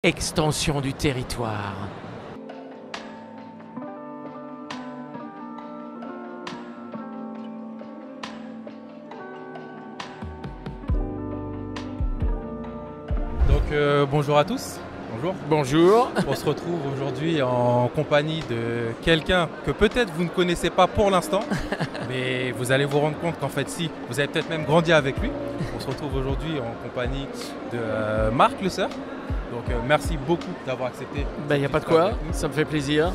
Extension du territoire. Donc bonjour à tous. Bonjour. Bonjour. On se retrouve aujourd'hui en compagnie de quelqu'un que peut-être vous ne connaissez pas pour l'instant, mais vous allez vous rendre compte qu'en fait si, vous avez peut-être même grandi avec lui. On se retrouve aujourd'hui en compagnie de Marc Le Sœur. Donc merci beaucoup d'avoir accepté. Il n'y a pas de quoi, ça me fait plaisir.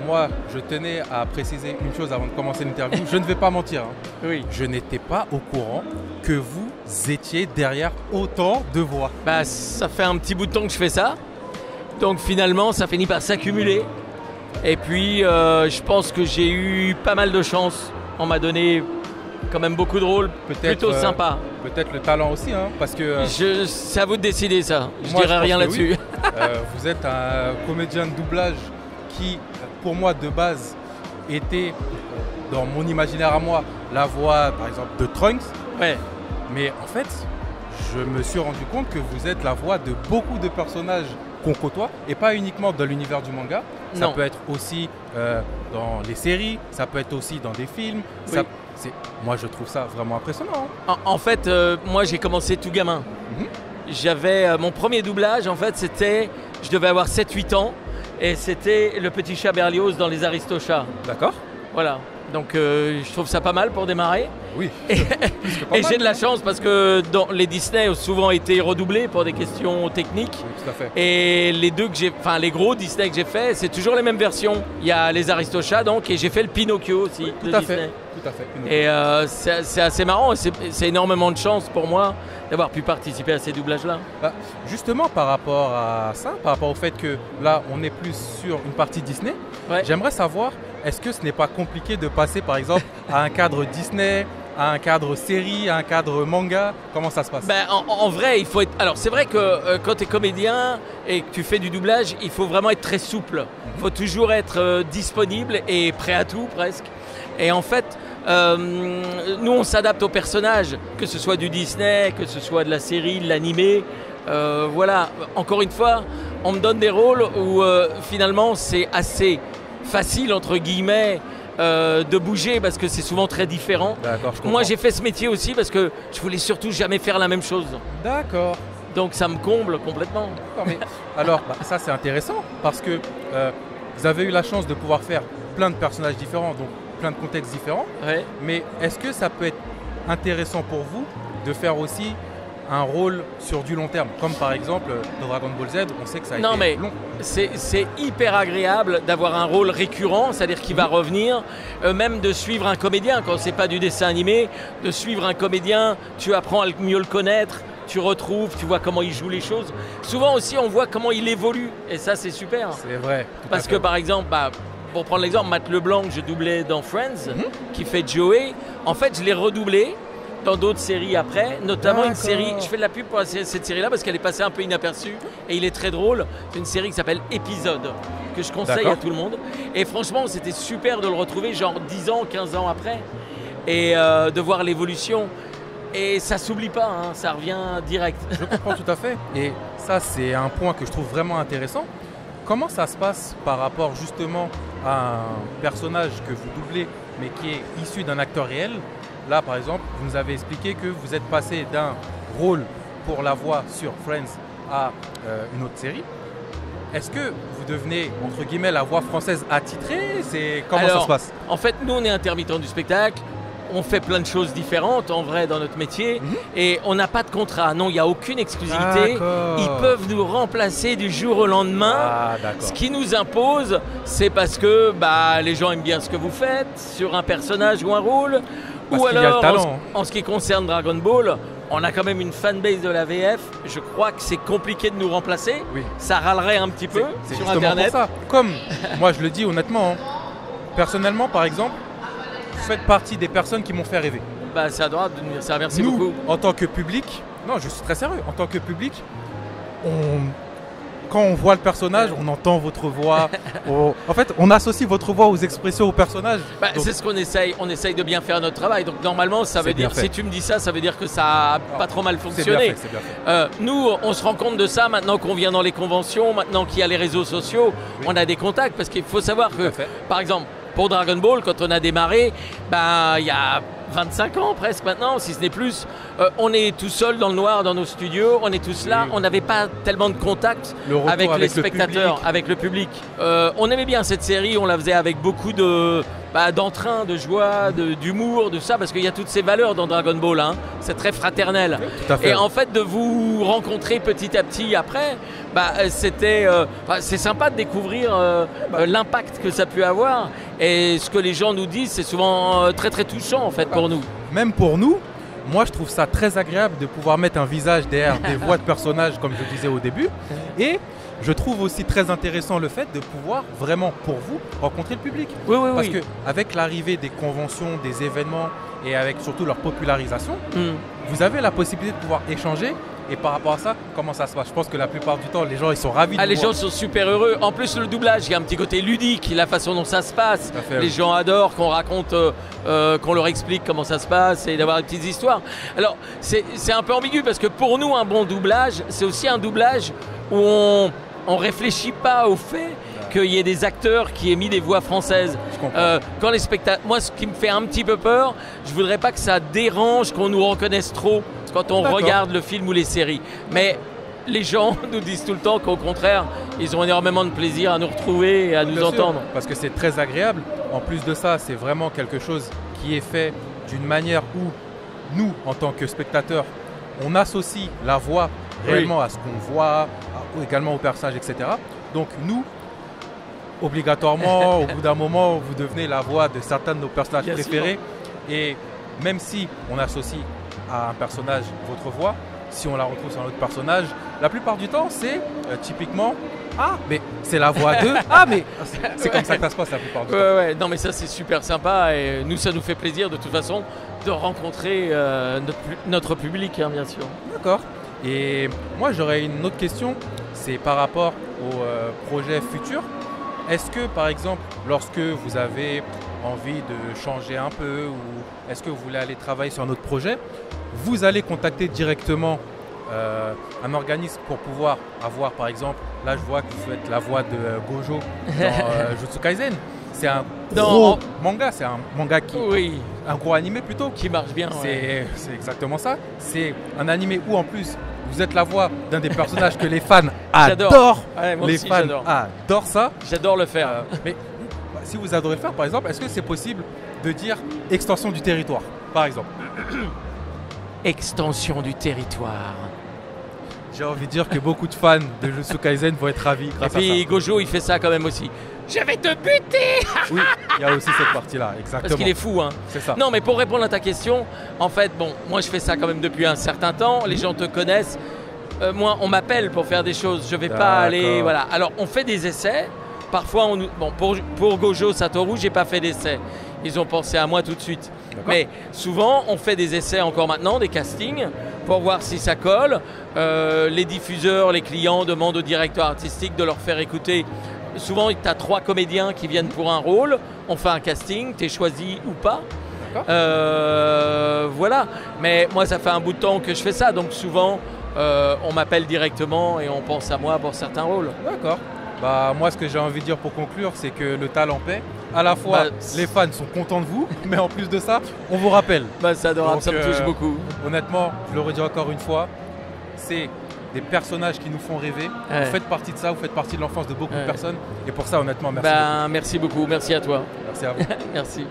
Moi, je tenais à préciser une chose avant de commencer l'interview. Je ne vais pas mentir. Oui. Je n'étais pas au courant que vous étiez derrière autant de voix. Bah, ça fait un petit bout de temps que je fais ça. Donc finalement, ça finit par s'accumuler. Et puis, je pense que j'ai eu pas mal de chance. On m'a donné quand même beaucoup de rôles plutôt sympas. Peut-être le talent aussi, hein, parce que... c'est à vous de décider ça. Je moi, dirais rien là-dessus. Oui. Vous êtes un comédien de doublage qui, pour moi, de base, était, dans mon imaginaire à moi, la voix, par exemple, de Trunks. Ouais. Mais en fait, je me suis rendu compte que vous êtes la voix de beaucoup de personnages qu'on côtoie, et pas uniquement dans l'univers du manga. Ça peut être aussi dans les séries, ça peut être aussi dans des films. Oui. Moi, je trouve ça vraiment impressionnant. Hein. En fait, moi, j'ai commencé tout gamin. J'avais mon premier doublage, en fait, je devais avoir 7-8 ans, et c'était le petit chat Berlioz dans les Aristochats. D'accord. Voilà. Donc, je trouve ça pas mal pour démarrer. Oui. Et j'ai de la chance parce que dans les Disney ont souvent été redoublés pour des questions techniques. Oui, tout à fait. Et les gros Disney que j'ai fait, c'est toujours les mêmes versions. Il y a les Aristochats donc, et j'ai fait le Pinocchio aussi de Disney. Tout à fait. Et c'est assez marrant. C'est énormément de chance pour moi d'avoir pu participer à ces doublages-là. Bah, justement, par rapport à ça, par rapport au fait que là, on est plus sur une partie Disney, j'aimerais savoir, est-ce que ce n'est pas compliqué de passer, par exemple, à un cadre Disney, à un cadre série, à un cadre manga? Comment ça se passe? En vrai, il faut être... Alors, c'est vrai que quand tu es comédien et que tu fais du doublage, il faut vraiment être très souple. Il faut toujours être disponible et prêt à tout, presque. Et en fait, nous, on s'adapte aux personnages, que ce soit du Disney, que ce soit de la série, de l'animé. Voilà, encore une fois, on me donne des rôles où finalement, c'est assez facile, entre guillemets, de bouger parce que c'est souvent très différent. D'accord, je comprends. Moi, j'ai fait ce métier aussi parce que je voulais surtout jamais faire la même chose. D'accord. Donc, ça me comble complètement. Mais, alors, ça, c'est intéressant parce que vous avez eu la chance de pouvoir faire plein de personnages différents, donc plein de contextes différents. Ouais. Mais est-ce que ça peut être intéressant pour vous de faire aussi un rôle sur du long terme, comme par exemple dans Dragon Ball Z, on sait que ça a été long. C'est hyper agréable d'avoir un rôle récurrent, c'est-à-dire qu'il va revenir, même de suivre un comédien, quand c'est pas du dessin animé, de suivre un comédien, tu apprends à mieux le connaître, tu retrouves, tu vois comment il joue les choses. Souvent aussi, on voit comment il évolue, et ça, c'est super. C'est vrai. Parce que par exemple, pour prendre l'exemple, Matt Leblanc, que je doublais dans Friends, qui fait Joey, en fait, je l'ai redoublé dans d'autres séries après, notamment une série, je fais de la pub pour cette série-là parce qu'elle est passée un peu inaperçue et il est très drôle. C'est une série qui s'appelle Épisode, que je conseille à tout le monde. Et franchement, c'était super de le retrouver genre 10 ans, 15 ans après et de voir l'évolution. Et ça s'oublie pas, hein, ça revient direct. Je comprends tout à fait. Et ça, c'est un point que je trouve vraiment intéressant. Comment ça se passe par rapport justement à un personnage que vous doublez, mais qui est issu d'un acteur réel? Là, par exemple, vous nous avez expliqué que vous êtes passé d'un rôle pour la voix sur Friends à une autre série. Est-ce que vous devenez, entre guillemets, la voix française attitrée? Comment ça se passe? En fait, nous, on est intermittent du spectacle. On fait plein de choses différentes, en vrai, dans notre métier. Et on n'a pas de contrat. Non, il n'y a aucune exclusivité. Ils peuvent nous remplacer du jour au lendemain. Ce qui nous impose, c'est parce que les gens aiment bien ce que vous faites sur un personnage ou un rôle. Ou alors, en ce qui concerne Dragon Ball, on a quand même une fanbase de la VF. Je crois que c'est compliqué de nous remplacer. Oui. Ça râlerait un petit peu sur Internet. Pour ça. Comme moi, je le dis honnêtement, personnellement, par exemple, vous faites partie des personnes qui m'ont fait rêver. C'est adorable de dire ça. Merci beaucoup. En tant que public, non, je suis très sérieux. En tant que public, quand on voit le personnage, on entend votre voix. En fait, on associe votre voix aux expressions au personnage. C'est ce qu'on essaye. On essaye de bien faire notre travail. Donc normalement, ça veut dire, si tu me dis ça, ça veut dire que ça a pas trop mal fonctionné. C'est bien fait. Nous, on se rend compte de ça maintenant qu'on vient dans les conventions, maintenant qu'il y a les réseaux sociaux. Oui. On a des contacts parce qu'il faut savoir que, par exemple, pour Dragon Ball, quand on a démarré, il y a 25 ans presque maintenant, si ce n'est plus, on est tout seul dans le noir dans nos studios, on est tous là, on n'avait pas tellement de contact avec les spectateurs, avec le public. On aimait bien cette série, on la faisait avec beaucoup d'entrain, de joie, d'humour, de ça, parce qu'il y a toutes ces valeurs dans Dragon Ball, hein. C'est très fraternel. Tout à fait. Et en fait, de vous rencontrer petit à petit après, c'est sympa de découvrir l'impact que ça peut avoir. Et ce que les gens nous disent, c'est souvent très très touchant en fait pour nous. Même pour nous, moi je trouve ça très agréable de pouvoir mettre un visage derrière des voix de personnages comme je disais au début. Et je trouve aussi très intéressant le fait de pouvoir vraiment pour vous rencontrer le public. Parce qu'avec l'arrivée des conventions, des événements et avec surtout leur popularisation, vous avez la possibilité de pouvoir échanger. Et par rapport à ça, comment ça se passe? Je pense que la plupart du temps, les gens ils sont ravis de les gens sont super heureux. En plus, le doublage, il y a un petit côté ludique, la façon dont ça se passe. Les gens adorent qu'on raconte, qu'on leur explique comment ça se passe et d'avoir des petites histoires. Alors, c'est un peu ambigu parce que pour nous, un bon doublage, c'est aussi un doublage où on ne réfléchit pas au fait qu'il y ait des acteurs qui aient mis des voix françaises. Quand les spectateurs, moi, ce qui me fait un petit peu peur, je voudrais pas que ça dérange qu'on nous reconnaisse trop quand on regarde le film ou les séries. Mais les gens nous disent tout le temps qu'au contraire, ils ont énormément de plaisir à nous retrouver et à nous entendre. Parce que c'est très agréable. En plus de ça, c'est vraiment quelque chose qui est fait d'une manière où nous, en tant que spectateurs, on associe la voix réellement à ce qu'on voit, également au personnage, etc. Donc nous, obligatoirement, au bout d'un moment, vous devenez la voix de certains de nos personnages préférés. Et même si on associe à un personnage votre voix, si on la retrouve sur un autre personnage, la plupart du temps, c'est typiquement « Ah, mais c'est la voix de... Ah, mais... » C'est comme ça que ça se passe la plupart du temps. Non, mais ça, c'est super sympa. Et nous, ça nous fait plaisir, de toute façon, de rencontrer notre public, hein, bien sûr. D'accord. Et moi, j'aurais une autre question. C'est par rapport aux projets futurs. Est-ce que, par exemple, lorsque vous avez envie de changer un peu ou est-ce que vous voulez aller travailler sur un autre projet, vous allez contacter directement un organisme pour pouvoir avoir, par exemple, là je vois que vous faites la voix de Gojo dans Jujutsu Kaisen. C'est un gros manga, c'est un manga qui... un gros animé plutôt. Qui marche bien. C'est exactement ça. C'est un animé où en plus vous êtes la voix d'un des personnages que les fans adorent. Les fans adorent ça. J'adore le faire. Mais si vous adorez le faire, par exemple, est-ce que c'est possible de dire extension du territoire, par exemple? Extension du territoire. J'ai envie de dire que beaucoup de fans de Jujutsu Kaisen vont être ravis grâce à ça. Et puis Gojo, il fait ça quand même aussi. Je vais te buter. Oui, il y a aussi cette partie-là, exactement. Parce qu'il est fou, hein. C'est ça. Non, mais pour répondre à ta question, en fait, moi je fais ça quand même depuis un certain temps. Les gens te connaissent. Moi, on m'appelle pour faire des choses. Je vais pas aller, voilà. Alors, on fait des essais. Parfois, pour Gojo Satoru, j'ai pas fait d'essai. Ils ont pensé à moi tout de suite. Mais souvent, on fait des essais encore maintenant, des castings, pour voir si ça colle. Les diffuseurs, les clients demandent au directeur artistique de leur faire écouter. Souvent, tu as 3 comédiens qui viennent pour un rôle. On fait un casting, tu es choisi ou pas. Voilà. Mais moi, ça fait un bout de temps que je fais ça. Donc souvent, on m'appelle directement et on pense à moi pour certains rôles. D'accord. Moi, ce que j'ai envie de dire pour conclure, c'est que le talent paie. À la fois, les fans sont contents de vous, mais en plus de ça, on vous rappelle. C'est adorable, ça me touche beaucoup. Honnêtement, je le redis encore une fois, c'est des personnages qui nous font rêver. Vous faites partie de ça, vous faites partie de l'enfance de beaucoup de personnes. Et pour ça, honnêtement, merci beaucoup. Merci beaucoup, merci à toi. Merci à vous. Merci.